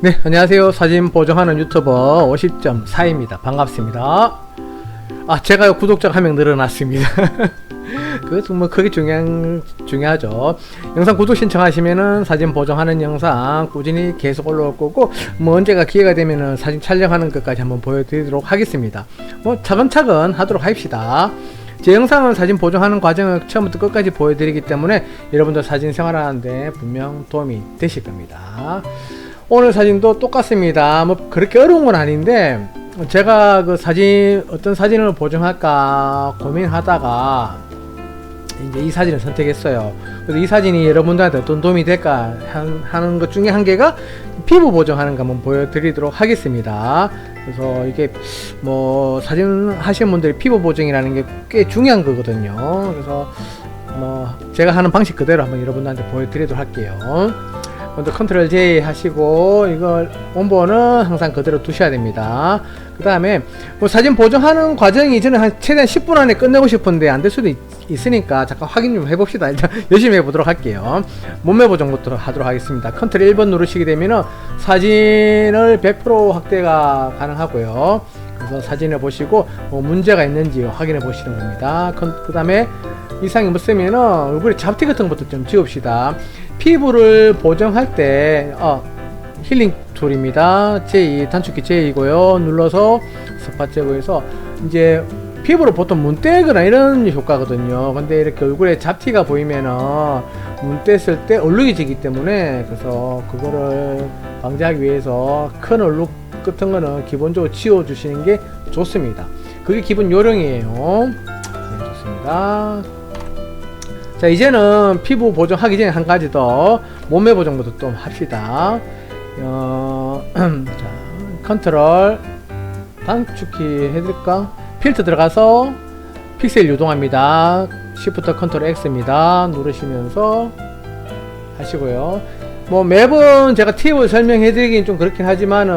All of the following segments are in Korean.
네, 안녕하세요. 사진 보정하는 유튜버 50.4입니다. 반갑습니다. 제가요, 구독자가 한 명 늘어났습니다. 그것도 뭐 크게 중요하죠. 영상 구독 신청하시면은 사진 보정하는 영상 꾸준히 계속 올라올 거고, 뭐 언제가 기회가 되면은 사진 촬영하는 것까지 한번 보여드리도록 하겠습니다. 뭐 차근차근 하도록 합시다. 제 영상은 사진 보정하는 과정을 처음부터 끝까지 보여드리기 때문에 여러분들 사진 생활하는데 분명 도움이 되실 겁니다. 오늘 사진도 똑같습니다. 뭐 그렇게 어려운 건 아닌데, 제가 그 사진 어떤 사진을 보정할까 고민하다가 이제 이 사진을 선택했어요. 그래서 이 사진이 여러분들한테 어떤 도움이 될까 하는 것 중에 한 개가 피부 보정하는 거 한번 보여드리도록 하겠습니다. 그래서 이게 뭐 사진 하시는 분들이 피부 보정이라는 게 꽤 중요한 거거든요. 그래서 뭐 제가 하는 방식 그대로 한번 여러분들한테 보여드리도록 할게요. 먼저 컨트롤 J 하시고, 이걸 원본은 항상 그대로 두셔야 됩니다. 그 다음에 뭐 사진 보정하는 과정이 저는 최대한 10분 안에 끝내고 싶은데 안 될 수도 있으니까 잠깐 확인 좀 해봅시다. 일단 열심히 해보도록 할게요. 몸매 보정부터 하도록 하겠습니다. 컨트롤 1번 누르시게 되면은 사진을 100% 확대가 가능하고요. 그래서 사진을 보시고 뭐 문제가 있는지 확인해 보시는 겁니다. 그 다음에 이상이 없으면은 얼굴에 잡티 같은 것도 좀 지웁시다. 피부를 보정할 때 힐링 툴입니다. J 단축키 J이고요. 눌러서 스팟 제거해서 이제 피부를 보통 문 떼거나 이런 효과거든요. 근데 이렇게 얼굴에 잡티가 보이면은 문 뗐을 때 얼룩이 지기 때문에, 그래서 그거를 방지하기 위해서 큰 얼룩 같은 거는 기본적으로 지워 주시는 게 좋습니다. 그게 기본 요령이에요. 네, 좋습니다. 자, 이제는 피부 보정하기 전에 한 가지 더 몸매 보정부터 또 합시다. 자, 컨트롤 단축키 해드릴까? 필터 들어가서 픽셀 유동합니다. Shift 컨트롤 X입니다. 누르시면서 하시고요. 뭐 매번 제가 팁을 설명해 드리긴 좀 그렇긴 하지만은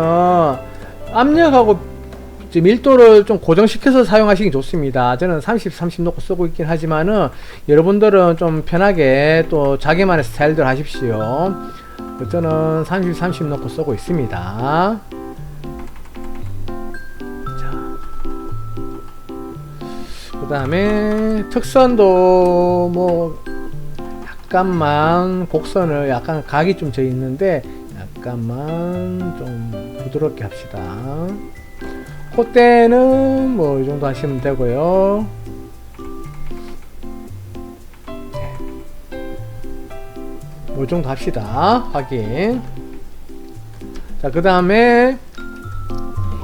압력하고 밀도를 좀 고정시켜서 사용하시기 좋습니다. 저는 30 놓고 쓰고 있긴 하지만은 여러분들은 좀 편하게 또 자기만의 스타일대로 하십시오. 저는 30 놓고 쓰고 있습니다. 그 다음에 특선도 뭐 약간만 곡선을 약간 각이 좀 져 있는데 약간만 좀 부드럽게 합시다. 콧대는 뭐 이 정도 하시면 되고요. 뭐 이 정도 합시다. 확인. 자, 그 다음에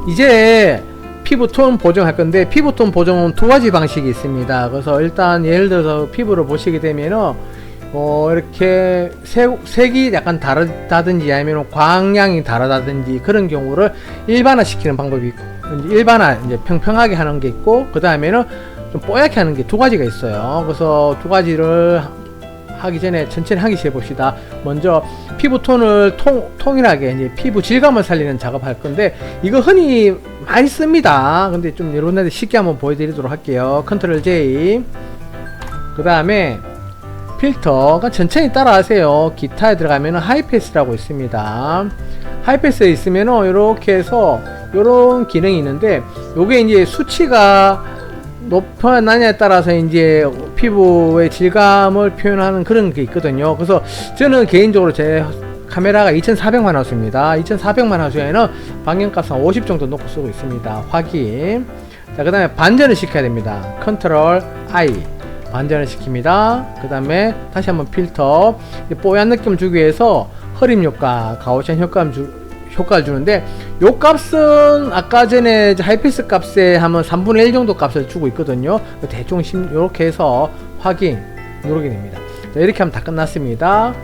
이제 피부톤 보정할 건데, 피부톤 보정은 두 가지 방식이 있습니다. 그래서 일단 예를 들어서 피부를 보시게 되면은 이렇게 색이 약간 다르다든지 아니면 광량이 다르다든지 그런 경우를 일반화 시키는 방법이 있고, 일반화 이제 평평하게 하는 게 있고, 그 다음에는 좀 뽀얗게 하는 게 두 가지가 있어요. 그래서 두 가지를 하기 전에 천천히 하기 시작해 봅시다. 먼저 피부톤을 통일하게 이제 피부 질감을 살리는 작업할 건데, 이거 흔히 많이 씁니다. 근데 좀 여러분들한테 쉽게 한번 보여드리도록 할게요. 컨트롤 J. 그 다음에 필터, 천천히 따라하세요. 기타에 들어가면 하이패스라고 있습니다. 하이패스에 있으면 이렇게 해서 이런 기능이 있는데, 요게 이제 수치가 높아나냐에 따라서 이제 피부의 질감을 표현하는 그런 게 있거든요. 그래서 저는 개인적으로 제 카메라가 2400만 화소입니다. 2400만 화소에는 방향값 한 50 정도 놓고 쓰고 있습니다. 확인. 자, 그 다음에 반전을 시켜야 됩니다. 컨트롤 I. 반전을 시킵니다. 그 다음에 다시 한번 필터, 뽀얀 느낌을 주기 위해서 흐림 효과, 가오션 효과를 주는데, 요 값은 아까 전에 하이패스 값에 하면 3분의 1 정도 값을 주고 있거든요. 대충 이렇게 해서 확인 누르게 됩니다. 자, 이렇게 하면 다 끝났습니다.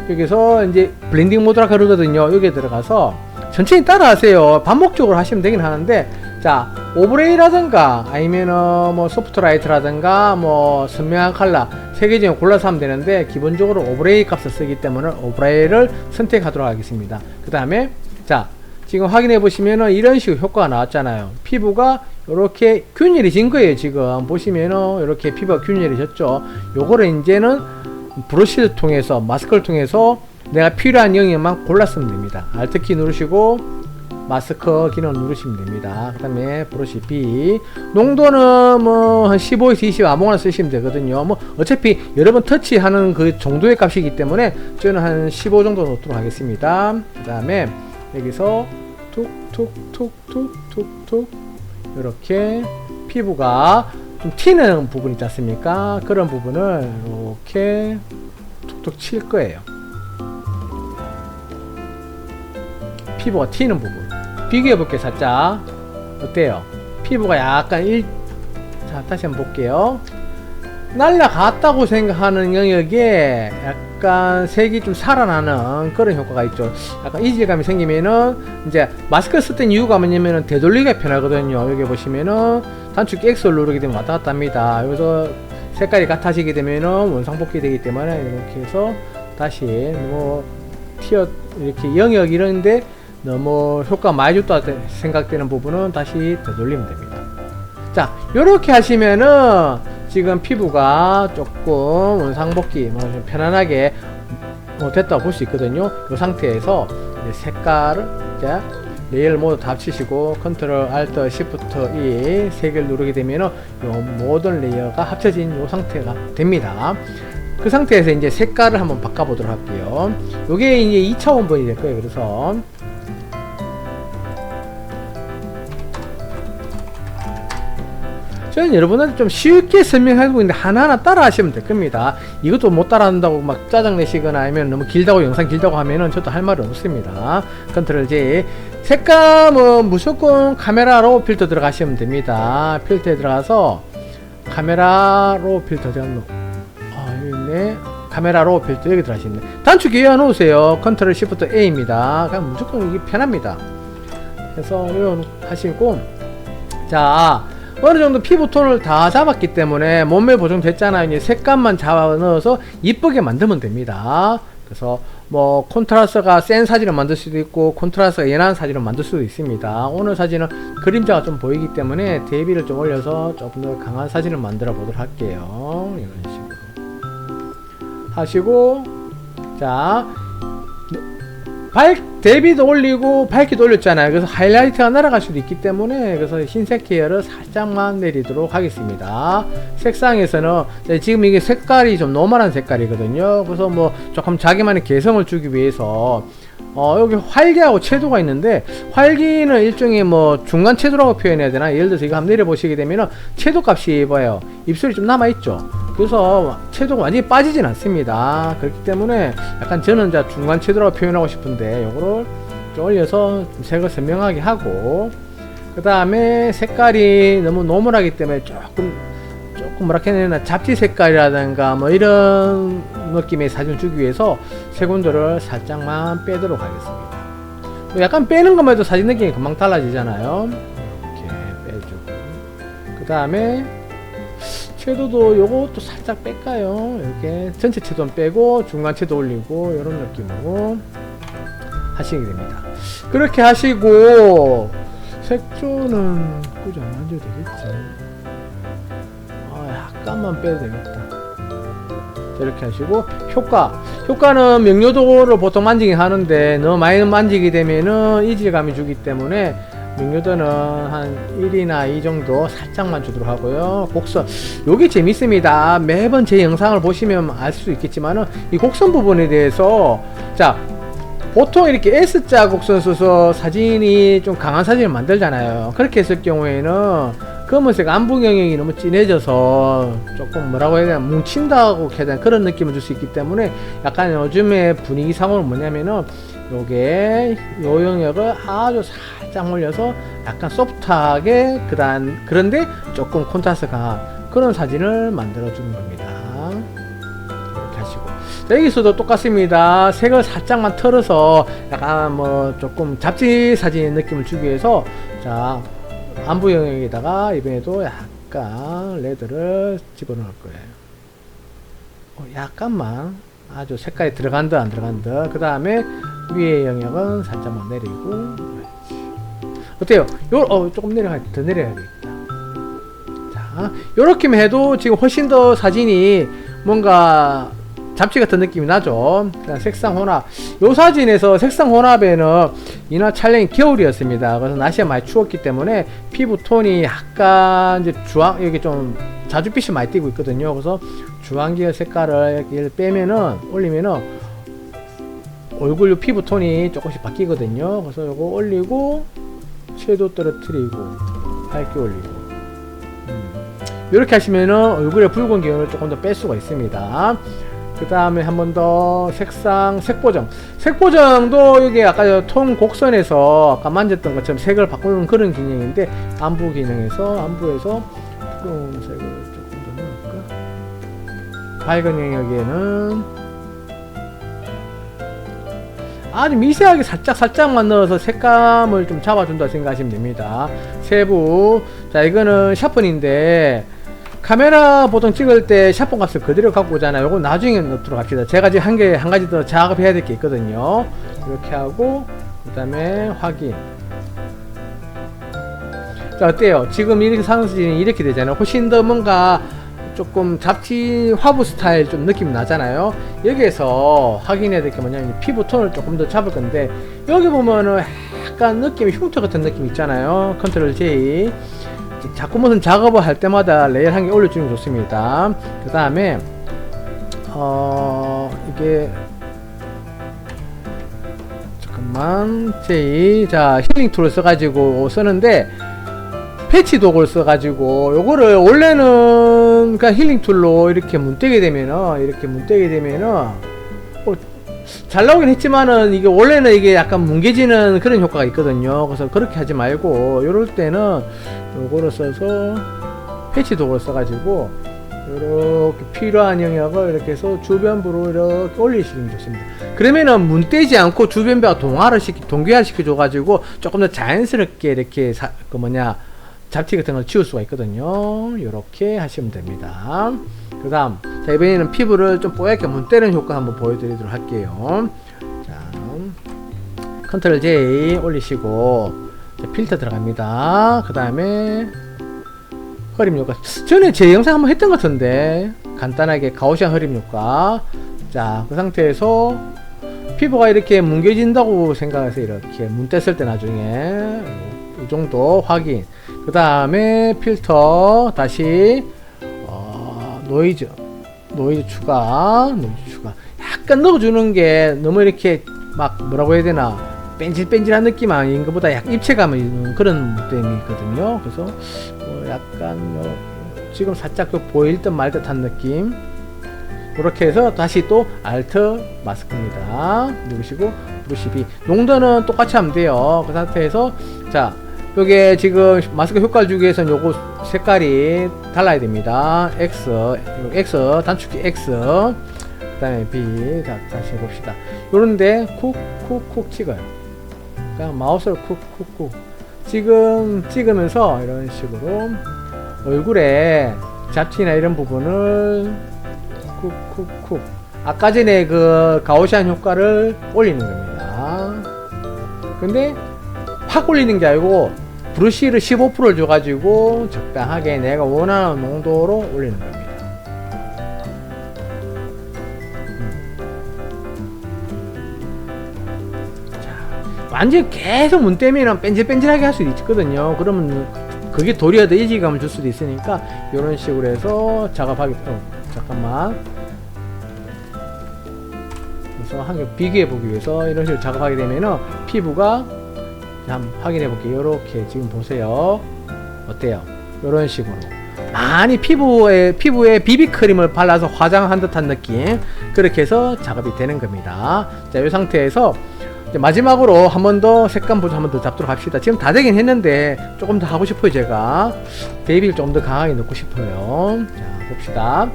여기서 이제 블렌딩 모드라 그러거든요. 여기에 들어가서 천천히 따라하세요. 반복적으로 하시면 되긴 하는데, 자, 오브레이라든가 아니면은 뭐 소프트라이트라든가 뭐 선명한 컬러 세 개 중에 골라서 하면 되는데, 기본적으로 오브레이 값을 쓰기 때문에 오브레이를 선택하도록 하겠습니다. 그 다음에 자, 지금 확인해 보시면은 이런 식으로 효과가 나왔잖아요. 피부가 이렇게 균일해진 거예요. 지금 보시면은 이렇게 피부가 균일해졌죠. 요거를 이제는 브러쉬를 통해서, 마스크를 통해서 내가 필요한 영역만 골랐으면 됩니다. Alt키 누르시고 마스크 기능 누르시면 됩니다. 그 다음에 브러쉬 B, 농도는 뭐 한 15에서 20 아무거나 쓰시면 되거든요. 뭐 어차피 여러 번 터치하는 그 정도의 값이기 때문에 저는 한 15 정도 놓도록 하겠습니다. 그 다음에 여기서 툭툭툭툭툭툭 이렇게 피부가 좀 튀는 부분 있지 않습니까? 그런 부분을 이렇게 툭툭 칠 거예요. 피부가 튀는 부분 비교해 볼게요. 살짝 어때요? 피부가 약간 자, 다시 한번 볼게요. 날라갔다고 생각하는 영역에 약간 색이 좀 살아나는 그런 효과가 있죠. 약간 이질감이 생기면은 이제 마스크 쓸 땐 이유가 뭐냐면은 되돌리기가 편하거든요. 여기 보시면은 단축키 X를 누르게 되면 왔다 갔다 합니다. 여기서 색깔이 같아지게 되면은 원상복귀 되기 때문에 이렇게 해서 다시 뭐 이렇게 영역 이런데 너무 효과 많이 줬다 생각되는 부분은 다시 되돌리면 됩니다. 자, 요렇게 하시면은 지금 피부가 조금 원상복귀 좀 편안하게 됐다고 볼 수 있거든요. 이 상태에서 색깔을 이제 레이어를 모두 다 합치시고 컨트롤 알트 시프트 E 세 개를 누르게 되면은 요 모든 레이어가 합쳐진 이 상태가 됩니다. 그 상태에서 이제 색깔을 한번 바꿔보도록 할게요. 요게 이제 2차 원본이 될 거예요. 그래서 저는 여러분한테 좀 쉽게 설명하고 있는데 하나하나 따라 하시면 될 겁니다. 이것도 못 따라 한다고 막 짜증내시거나 아니면 너무 길다고 영상 길다고 하면은 저도 할 말은 없습니다. 컨트롤 J. 색감은 무조건 카메라 로우 필터 들어가시면 됩니다. 필터에 들어가서 카메라 로우 필터 여기 있네. 카메라 로우 필터 여기 들어가시면 돼요. 단축키 외워 놓으세요. 컨트롤 시프트 A입니다. 그냥 무조건 이게 편합니다. 그래서 외워 하시고, 자, 어느 정도 피부톤을 다 잡았기 때문에 몸매 보정됐잖아요. 이제 색감만 잡아 넣어서 이쁘게 만들면 됩니다. 그래서 뭐 콘트라스트가 센 사진을 만들 수도 있고 콘트라스트가 연한 사진을 만들 수도 있습니다. 오늘 사진은 그림자가 좀 보이기 때문에 대비를 좀 올려서 조금 더 강한 사진을 만들어 보도록 할게요. 이런 식으로 하시고, 자, 대비도 올리고 밝기도 올렸잖아요. 그래서 하이라이트가 날아갈 수도 있기 때문에 그래서 흰색 계열을 살짝만 내리도록 하겠습니다. 색상에서는 지금 이게 색깔이 좀 노멀한 색깔이거든요. 그래서 뭐 조금 자기만의 개성을 주기 위해서 여기 활기하고 채도가 있는데, 활기는 일종의 뭐 중간 채도라고 표현해야 되나? 예를 들어서 이거 한번 내려보시게 되면은 채도 값이 뭐예요? 입술이 좀 남아있죠? 그래서 채도가 완전히 빠지진 않습니다. 그렇기 때문에 약간 저는 이제 중간 채도라고 표현하고 싶은데, 요거를 좀 올려서 색을 선명하게 하고, 그 다음에 색깔이 너무 노멀하기 때문에 조금 뭐랄까 해야 되나, 잡지 색깔이라든가 뭐 이런 느낌의 사진을 주기 위해서 색온도를 살짝만 빼도록 하겠습니다. 뭐 약간 빼는 것만 해도 사진 느낌이 금방 달라지잖아요. 이렇게 빼주고, 그 다음에 채도도 요것도 살짝 뺄까요? 이렇게 전체 채도는 빼고 중간 채도 올리고 이런 느낌으로 하시게 됩니다. 그렇게 하시고 색조는 굳이 안 만져도 되겠지. 약간만 빼도 되겠다. 이렇게 하시고, 효과는 명료도를 보통 만지긴 하는데 너무 많이 만지게 되면은 이질감이 주기 때문에 명료도는 한 1이나 2 정도 살짝만 주도록 하고요. 곡선, 요게 재밌습니다. 매번 제 영상을 보시면 알 수 있겠지만은 이 곡선 부분에 대해서, 자, 보통 이렇게 S자 곡선 써서 사진이 좀 강한 사진을 만들잖아요. 그렇게 했을 경우에는 검은색 안부 영역이 너무 진해져서 조금 뭐라고 해야 되나, 뭉친다고 해야 되나, 그런 느낌을 줄 수 있기 때문에 약간 요즘에 분위기상으로 뭐냐면은 요게 요 영역을 아주 살짝 올려서 약간 소프트하게, 그런데 조금 콘트라스트 강한 그런 사진을 만들어 주는 겁니다. 이렇게 하시고, 자, 여기서도 똑같습니다. 색을 살짝만 털어서 약간 뭐 조금 잡지 사진 느낌을 주기 위해서, 자, 안부 영역에다가 이번에도 약간 레드를 집어넣을 거예요. 약간만, 아주 색깔이 들어간다 안 들어간다. 그 다음에 위에 영역은 살짝만 내리고, 어때요? 조금 더 내려야겠다. 자, 요렇게만 해도 지금 훨씬 더 사진이 뭔가 잡지 같은 느낌이 나죠. 색상 혼합. 요 사진에서 색상 혼합에는 이날 촬영이 겨울이었습니다. 그래서 날씨가 많이 추웠기 때문에 피부 톤이 약간 이제 주황, 여기 좀 자줏빛이 많이 띄고 있거든요. 그래서 주황계열 색깔을 이렇게 빼면은, 올리면은 얼굴 피부 톤이 조금씩 바뀌거든요. 그래서 요거 올리고, 섀도우 떨어뜨리고, 밝게 올리고. 이렇게 하시면은 얼굴의 붉은 기운을 조금 더 뺄 수가 있습니다. 그 다음에 한 번 더 색상, 색보정. 색보정도 여기 아까 톤 곡선에서 아까 만졌던 것처럼 색을 바꾸는 그런 기능인데, 안부 기능에서, 안부에서 푸른색을 조금 더 넣을까? 밝은 영역에는 아주 미세하게 살짝만 넣어서 색감을 좀 잡아준다 생각하시면 됩니다. 세부. 자, 이거는 샤픈인데, 카메라 보통 찍을 때 샤폰 값을 그대로 갖고 오잖아요. 요거 나중에 넣도록 합시다. 제가 지금 한 가지 더 작업해야 될 게 있거든요. 이렇게 하고, 그 다음에 확인. 자, 어때요? 지금 이렇게 상승이 이렇게 되잖아요. 훨씬 더 뭔가 조금 잡지 화보 스타일 좀 느낌이 나잖아요. 여기에서 확인해야 될 게 뭐냐면 피부 톤을 조금 더 잡을 건데, 여기 보면은 약간 느낌이 흉터 같은 느낌 있잖아요. 컨트롤 J. 자꾸 무슨 작업을 할 때마다 레이어 한 개 올려주는 게 좋습니다. 그 다음에 이게 잠깐만 J. 자, 힐링 툴을 써가지고 쓰는데, 패치 도구를 써가지고 요거를 원래는 그러니까 힐링 툴로 이렇게 문대게 되면은 잘 나오긴 했지만은 이게 원래는 이게 약간 뭉개지는 그런 효과가 있거든요. 그래서 그렇게 하지 말고 요럴 때는 요거를 써서 패치 도구를 써가지고 이렇게 필요한 영역을 이렇게 해서 주변부로 이렇게 올리시면 좋습니다. 그러면은 문대지 않고 주변부가 동기화를 시켜줘가지고 조금 더 자연스럽게 이렇게 잡티 같은 걸 지울 수가 있거든요. 이렇게 하시면 됩니다. 그 다음, 자, 이번에는 피부를 좀 뽀얗게 문대는 효과 한번 보여드리도록 할게요. 자, 컨트롤 J 올리시고, 자, 필터 들어갑니다. 그 다음에, 흐림 효과. 전에 제 영상 한번 했던 것 같은데, 간단하게 가오시안 흐림 효과. 자, 그 상태에서, 피부가 이렇게 뭉개진다고 생각해서 이렇게 문댔을 때 나중에, 이 정도 확인. 그 다음에 필터 다시 노이즈 추가 약간 넣어주는 게 너무 이렇게 막 뭐라고 해야 되나 뺀질뺀질한 느낌 아닌 것보다 약간 입체감을 있는 그런 느낌이거든요. 그래서 약간 지금 살짝 보일 듯 말 듯한 느낌. 이렇게 해서 다시 또 알트 마스크입니다. 누르시고 브러쉬 B. 농도는 똑같이 하면 돼요. 그 상태에서 자, 요게 지금 마스크 효과를 주기 위해서는 요거 색깔이 달라야 됩니다. X 단축키 X, 그 다음에 B. 자, 다시 해봅시다. 요런데 쿡쿡쿡 찍어요. 그냥 마우스로 쿡쿡쿡 지금 찍으면서 이런 식으로 얼굴에 잡티나 이런 부분을 쿡쿡쿡 아까 전에 그 가오시안 효과를 올리는 겁니다. 근데 확 올리는 게 아니고 브러쉬를 15%를 줘가지고 적당하게 내가 원하는 농도로 올리는 겁니다. 자, 완전히 계속 문 떼면 뺀질뺀질하게 할 수도 있거든요. 그러면 그게 도리어 더 이질감을 줄 수도 있으니까 이런 식으로 해서 작업하기. 잠깐만. 그래서 한 개 비교해 보기 위해서 이런 식으로 작업하게 되면은 피부가 한번 확인해 볼게요. 요렇게 지금 보세요. 어때요? 요런 식으로 많이 피부에 비비크림을 발라서 화장한 듯한 느낌, 그렇게 해서 작업이 되는 겁니다. 자, 이 상태에서 이제 마지막으로 한 번 더 색감 보조 한 번 더 잡도록 합시다. 지금 다 되긴 했는데 조금 더 하고 싶어요. 제가 베이비를 좀 더 강하게 넣고 싶어요. 자, 봅시다.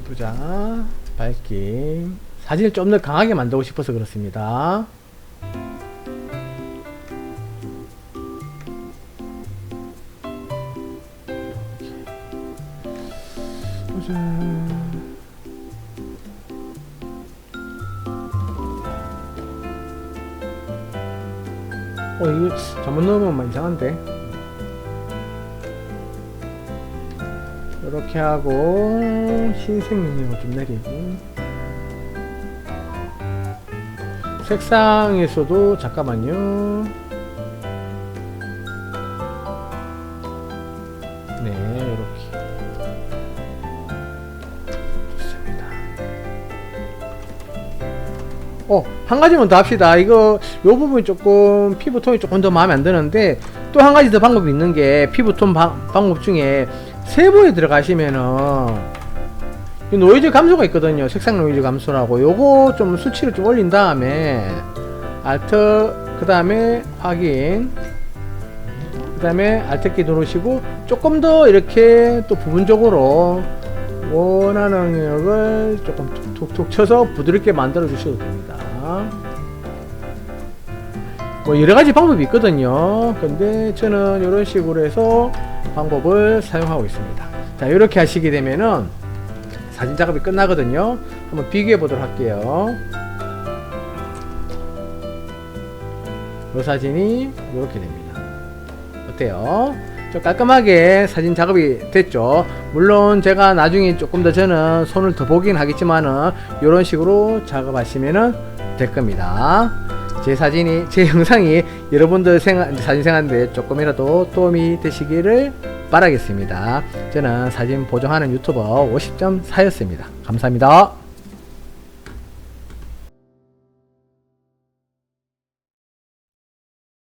보자. 밝기. 사진을 좀 더 강하게 만들고 싶어서 그렇습니다. 보자. 이거 잘못 넣으면 이상한데. 이렇게 하고 흰색 능력을 좀 내리고 색상에서도 잠깐만요. 네, 이렇게 좋습니다. 한 가지만 더 합시다. 요 부분이 조금 피부톤이 조금 더 마음에 안 드는데 또 한 가지 더 방법이 있는 게 피부톤 방법 중에 세부에 들어가시면은 이 노이즈 감소가 있거든요. 색상 노이즈 감소라고. 요거 좀 수치를 좀 올린 다음에 알트 그 다음에 확인 그 다음에 알트 키 누르시고 조금 더 이렇게 또 부분적으로 원하는 영역을 조금 툭툭툭 쳐서 부드럽게 만들어 주셔도 됩니다. 뭐 여러가지 방법이 있거든요. 근데 저는 이런 식으로 해서 방법을 사용하고 있습니다. 자, 이렇게 하시게 되면은 사진 작업이 끝나거든요. 한번 비교해 보도록 할게요. 이 사진이 이렇게 됩니다. 어때요? 좀 깔끔하게 사진 작업이 됐죠. 물론 제가 나중에 조금 더 저는 손을 더 보긴 하겠지만은 이런 식으로 작업하시면은 될 겁니다. 제 영상이 여러분들 사진 생활인데 조금이라도 도움이 되시기를 바라겠습니다. 저는 사진 보정하는 유튜버 50.4였습니다. 감사합니다.